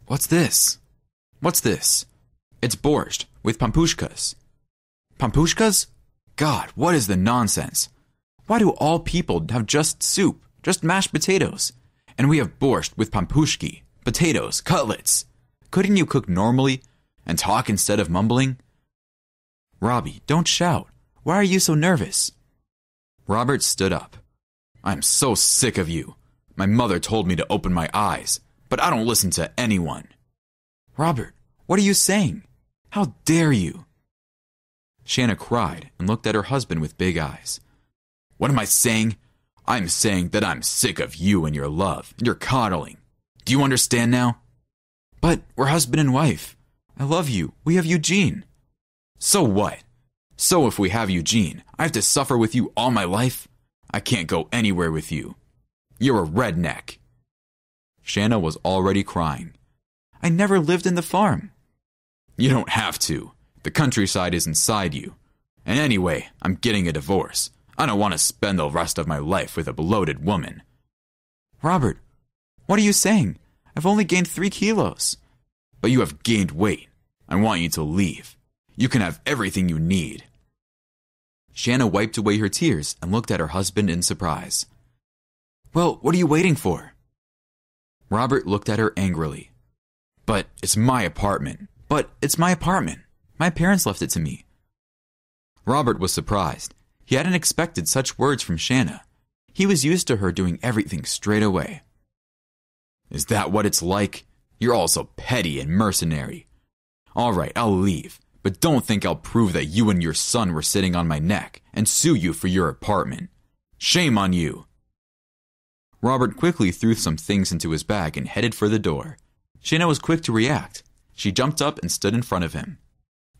What's this? What's this? It's borscht with pampushkas. Pampushkas? God, what is the nonsense? Why do all people have just soup, just mashed potatoes? And we have borscht with pampushki, potatoes, cutlets. Couldn't you cook normally and talk instead of mumbling? Robbie, don't shout. Why are you so nervous? Robert stood up. I'm so sick of you. My mother told me to open my eyes, but I don't listen to anyone. Robert, what are you saying? How dare you? Shana cried and looked at her husband with big eyes. What am I saying? I'm saying that I'm sick of you and your love and your coddling. Do you understand now? But we're husband and wife. I love you. We have Eugene. So what? So if we have Eugene, I have to suffer with you all my life? I can't go anywhere with you. You're a redneck. Shana was already crying. I never lived in the farm. You don't have to. The countryside is inside you. And anyway, I'm getting a divorce. I don't want to spend the rest of my life with a bloated woman. Robert, what are you saying? I've only gained 3 kilos. But you have gained weight. I want you to leave. You can have everything you need. Shana wiped away her tears and looked at her husband in surprise. Well, what are you waiting for? Robert looked at her angrily. But it's my apartment. My parents left it to me. Robert was surprised. He hadn't expected such words from Shana. He was used to her doing everything straight away. Is that what it's like? You're all so petty and mercenary. All right, I'll leave, but don't think I'll prove that you and your son were sitting on my neck and sue you for your apartment. Shame on you. Robert quickly threw some things into his bag and headed for the door. Shana was quick to react. She jumped up and stood in front of him.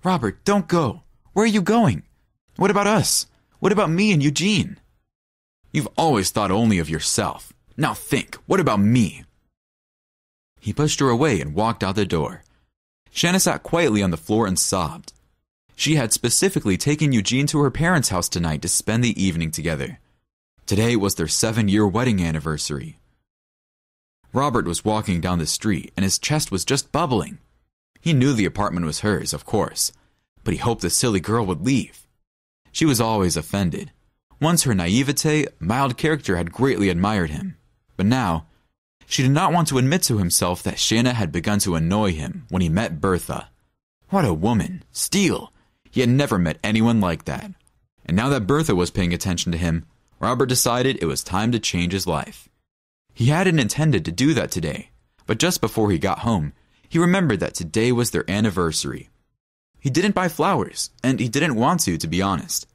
Robert, don't go. Where are you going? What about us? What about me and Eugene? You've always thought only of yourself. Now think, what about me? He pushed her away and walked out the door. Shana sat quietly on the floor and sobbed. She had specifically taken Eugene to her parents' house tonight to spend the evening together. Today was their 7-year wedding anniversary. Robert was walking down the street and his chest was just bubbling. He knew the apartment was hers, of course, but he hoped the silly girl would leave. She was always offended. Once her naivete, mild character had greatly admired him, but now she did not want to admit to himself that Shana had begun to annoy him when he met Bertha. What a woman! Steel! He had never met anyone like that. And now that Bertha was paying attention to him, Robert decided it was time to change his life. He hadn't intended to do that today, but just before he got home, he remembered that today was their anniversary. He didn't buy flowers, and he didn't want to be honest.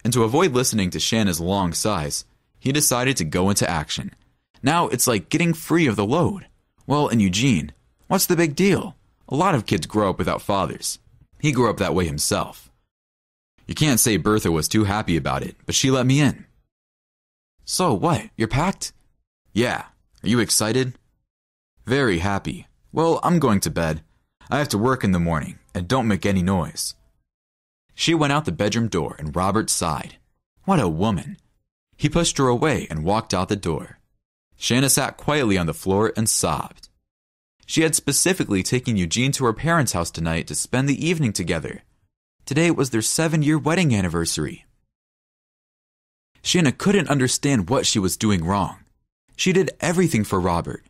And to avoid listening to Shana's long sighs, he decided to go into action. Now it's like getting free of the load. Well, and Eugene, what's the big deal? A lot of kids grow up without fathers. He grew up that way himself. You can't say Bertha was too happy about it, but she let me in. So what, you're packed? Yeah. Are you excited? Very happy. Well, I'm going to bed. I have to work in the morning, and don't make any noise. She went out the bedroom door, and Robert sighed. What a woman. He pushed her away and walked out the door. Shana sat quietly on the floor and sobbed. She had specifically taken Eugene to her parents' house tonight to spend the evening together. Today was their 7-year wedding anniversary. Shana couldn't understand what she was doing wrong. She did everything for Robert.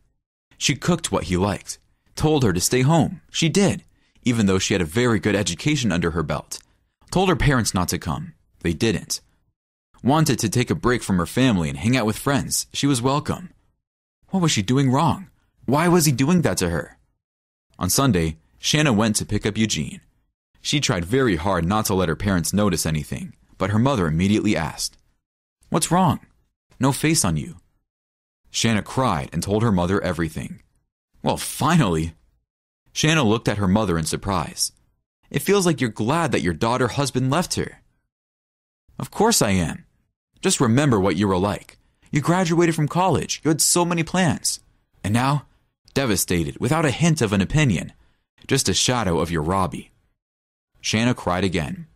She cooked what he liked, told her to stay home. She did, even though she had a very good education under her belt. Told her parents not to come. They didn't. Wanted to take a break from her family and hang out with friends. She was welcome. What was she doing wrong? Why was he doing that to her? On Sunday, Shana went to pick up Eugene. She tried very hard not to let her parents notice anything, but her mother immediately asked, "What's wrong? No face on you." Shana cried and told her mother everything. Well, finally! Shana looked at her mother in surprise. It feels like you're glad that your husband left her. Of course I am. Just remember what you were like. You graduated from college. You had so many plans. And now, devastated, without a hint of an opinion. Just a shadow of your Robbie. Shana cried again.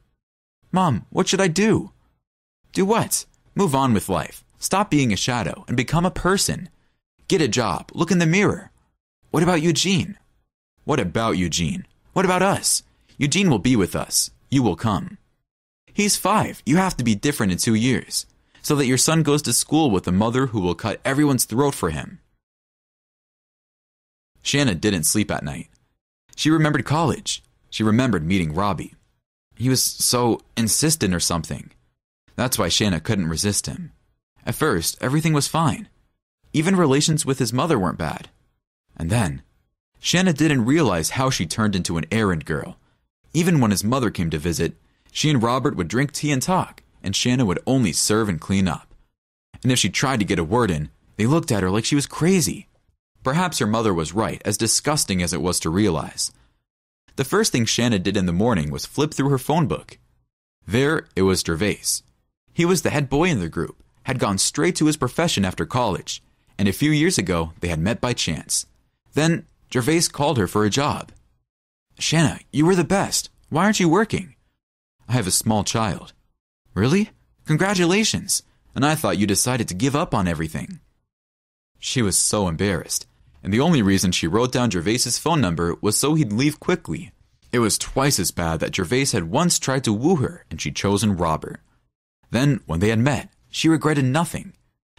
Mom, what should I do? Do what? Move on with life. Stop being a shadow and become a person. Get a job. Look in the mirror. What about Eugene? What about Eugene? What about us? Eugene will be with us. You will come. He's 5. You have to be different in 2 years, so that your son goes to school with a mother who will cut everyone's throat for him. Shana didn't sleep at night. She remembered college. She remembered meeting Robbie. He was so insistent or something. That's why Shana couldn't resist him. At first, everything was fine. Even relations with his mother weren't bad. And then, Shana didn't realize how she turned into an errand girl. Even when his mother came to visit, she and Robert would drink tea and talk, and Shana would only serve and clean up. And if she tried to get a word in, they looked at her like she was crazy. Perhaps her mother was right, as disgusting as it was to realize. The first thing Shana did in the morning was flip through her phone book. There, it was Gervais. He was the head boy in the group, had gone straight to his profession after college, and a few years ago they had met by chance. Then, Gervais called her for a job. "Shana, you were the best. Why aren't you working?" "I have a small child." "Really? Congratulations. And I thought you decided to give up on everything." She was so embarrassed, and the only reason she wrote down Gervais's phone number was so he'd leave quickly. It was twice as bad that Gervais had once tried to woo her and she'd chosen Robert. Then, when they had met, she regretted nothing.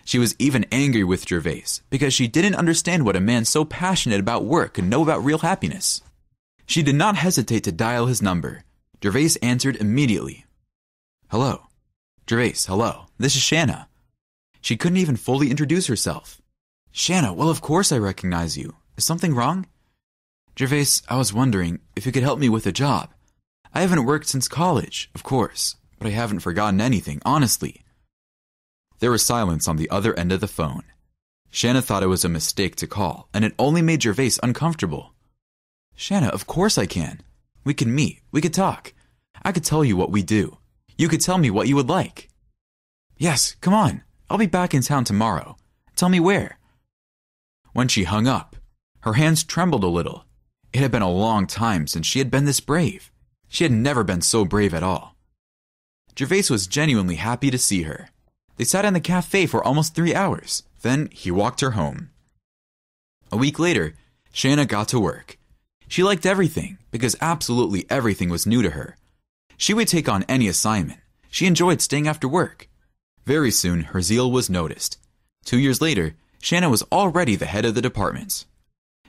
She was even angry with Gervais because she didn't understand what a man so passionate about work could know about real happiness. She did not hesitate to dial his number. Gervais answered immediately. "Hello." "Gervais, hello. This is Shana." She couldn't even fully introduce herself. "Shana, well, of course I recognize you. Is something wrong?" "Gervais, I was wondering if you could help me with a job. I haven't worked since college, of course, but I haven't forgotten anything, honestly." There was silence on the other end of the phone. Shana thought it was a mistake to call, and it only made Gervais uncomfortable. "Shana, of course I can. We can meet. We could talk. I could tell you what we do. You could tell me what you would like." "Yes, come on. I'll be back in town tomorrow. Tell me where." When she hung up, her hands trembled a little. It had been a long time since she had been this brave. She had never been so brave at all. Gervais was genuinely happy to see her. They sat in the cafe for almost 3 hours. Then he walked her home. A week later, Shana got to work. She liked everything because absolutely everything was new to her. She would take on any assignment. She enjoyed staying after work. Very soon, her zeal was noticed. 2 years later, Shana was already the head of the department.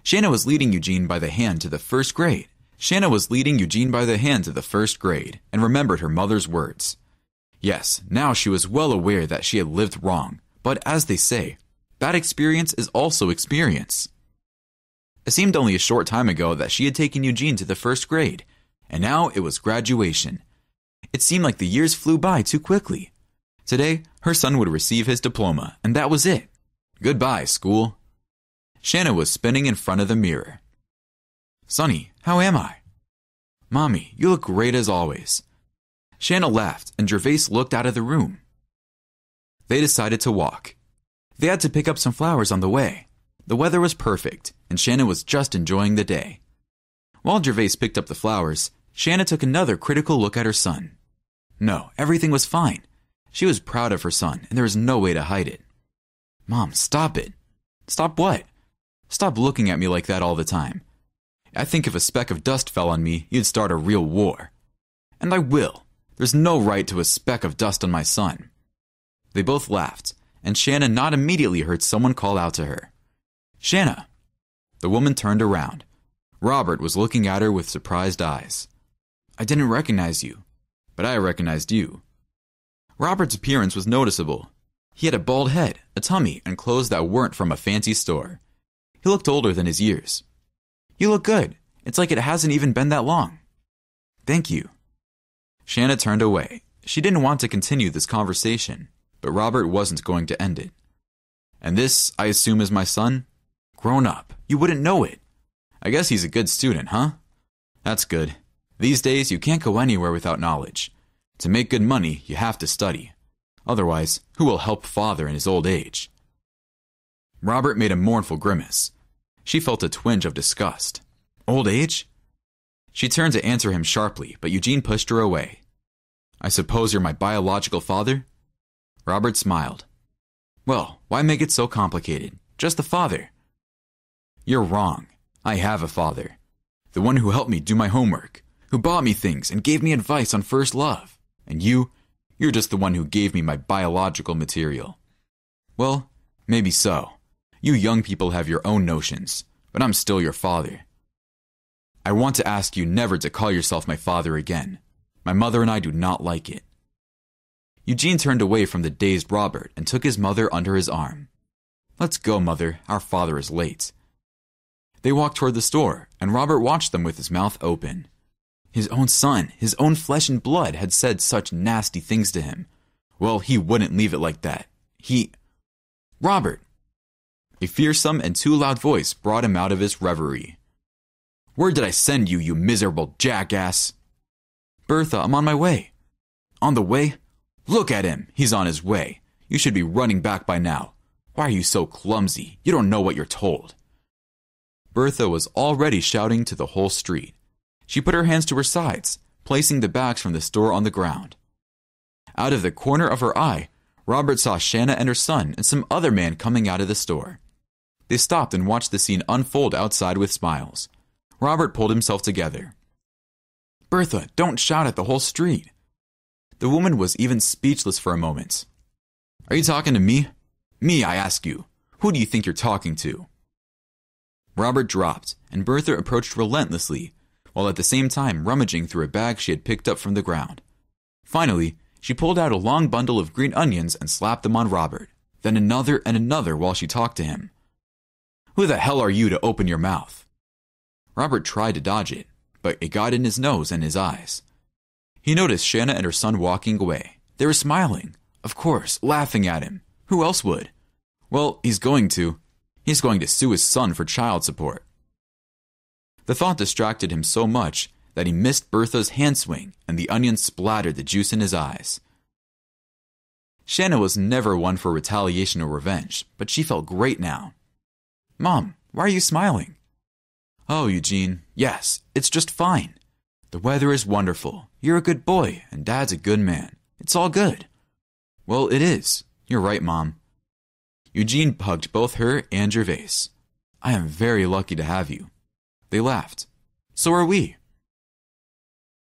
Shana was leading Eugene by the hand to the first grade. Shana was leading Eugene by the hand to the first grade and remembered her mother's words. Yes, now she was well aware that she had lived wrong, but as they say, bad experience is also experience. It seemed only a short time ago that she had taken Eugene to the first grade, and now it was graduation. It seemed like the years flew by too quickly. Today, her son would receive his diploma, and that was it. Goodbye, school. Shana was spinning in front of the mirror. "Sonny, how am I?" "Mommy, you look great as always." Shana laughed, and Gervais looked out of the room. They decided to walk. They had to pick up some flowers on the way. The weather was perfect, and Shana was just enjoying the day. While Gervais picked up the flowers, Shana took another critical look at her son. No, everything was fine. She was proud of her son, and there was no way to hide it. "Mom, stop it." "Stop what?" "Stop looking at me like that all the time. I think if a speck of dust fell on me, you'd start a real war." "And I will. There's no right to a speck of dust on my son." They both laughed, and Shana not immediately heard someone call out to her. "Shana." The woman turned around. Robert was looking at her with surprised eyes. "I didn't recognize you, but I recognized you." Robert's appearance was noticeable. He had a bald head, a tummy, and clothes that weren't from a fancy store. He looked older than his years. "You look good. It's like it hasn't even been that long." "Thank you." Shana turned away. She didn't want to continue this conversation, but Robert wasn't going to end it. "And this, I assume, is my son? Grown up. You wouldn't know it. I guess he's a good student, huh? That's good. These days, you can't go anywhere without knowledge. To make good money, you have to study. Otherwise, who will help father in his old age?" Robert made a mournful grimace. She felt a twinge of disgust. Old age? She turned to answer him sharply, but Eugene pushed her away. "I suppose you're my biological father?" Robert smiled. "Well, why make it so complicated? Just the father." "You're wrong. I have a father." The one who helped me do my homework, who bought me things and gave me advice on first love. And you're just the one who gave me my biological material. Well, maybe so. You young people have your own notions, but I'm still your father. I want to ask you never to call yourself my father again. My mother and I do not like it." Eugene turned away from the dazed Robert and took his mother under his arm. "Let's go, Mother. Our father is late." They walked toward the store, and Robert watched them with his mouth open. His own son, his own flesh and blood, had said such nasty things to him. Well, he wouldn't leave it like that. Robert! A fearsome and too loud voice brought him out of his reverie. "Where did I send you, you miserable jackass?" "Bertha, I'm on my way." "On the way? Look at him. He's on his way. You should be running back by now. Why are you so clumsy? You don't know what you're told." Bertha was already shouting to the whole street. She put her hands to her sides, placing the bags from the store on the ground. Out of the corner of her eye, Robert saw Shana and her son and some other man coming out of the store. They stopped and watched the scene unfold outside with smiles. Robert pulled himself together. "Bertha, don't shout at the whole street." The woman was even speechless for a moment. "Are you talking to me? Me, I ask you. Who do you think you're talking to?" Robert dropped, and Bertha approached relentlessly, while at the same time rummaging through a bag she had picked up from the ground. Finally, she pulled out a long bundle of green onions and slapped them on Robert, then another and another while she talked to him. "Who the hell are you to open your mouth?" Robert tried to dodge it, but it got in his nose and his eyes. He noticed Shana and her son walking away. They were smiling, of course, laughing at him. Who else would? Well, he's going to sue his son for child support. The thought distracted him so much that he missed Bertha's hand swing and the onion splattered the juice in his eyes. Shana was never one for retaliation or revenge, but she felt great now. "Mom, why are you smiling?" "Oh, Eugene, yes, it's just fine. The weather is wonderful. You're a good boy, and Dad's a good man. It's all good." "Well, it is. You're right, Mom." Eugene hugged both her and Gervais. "I am very lucky to have you." They laughed. "So are we."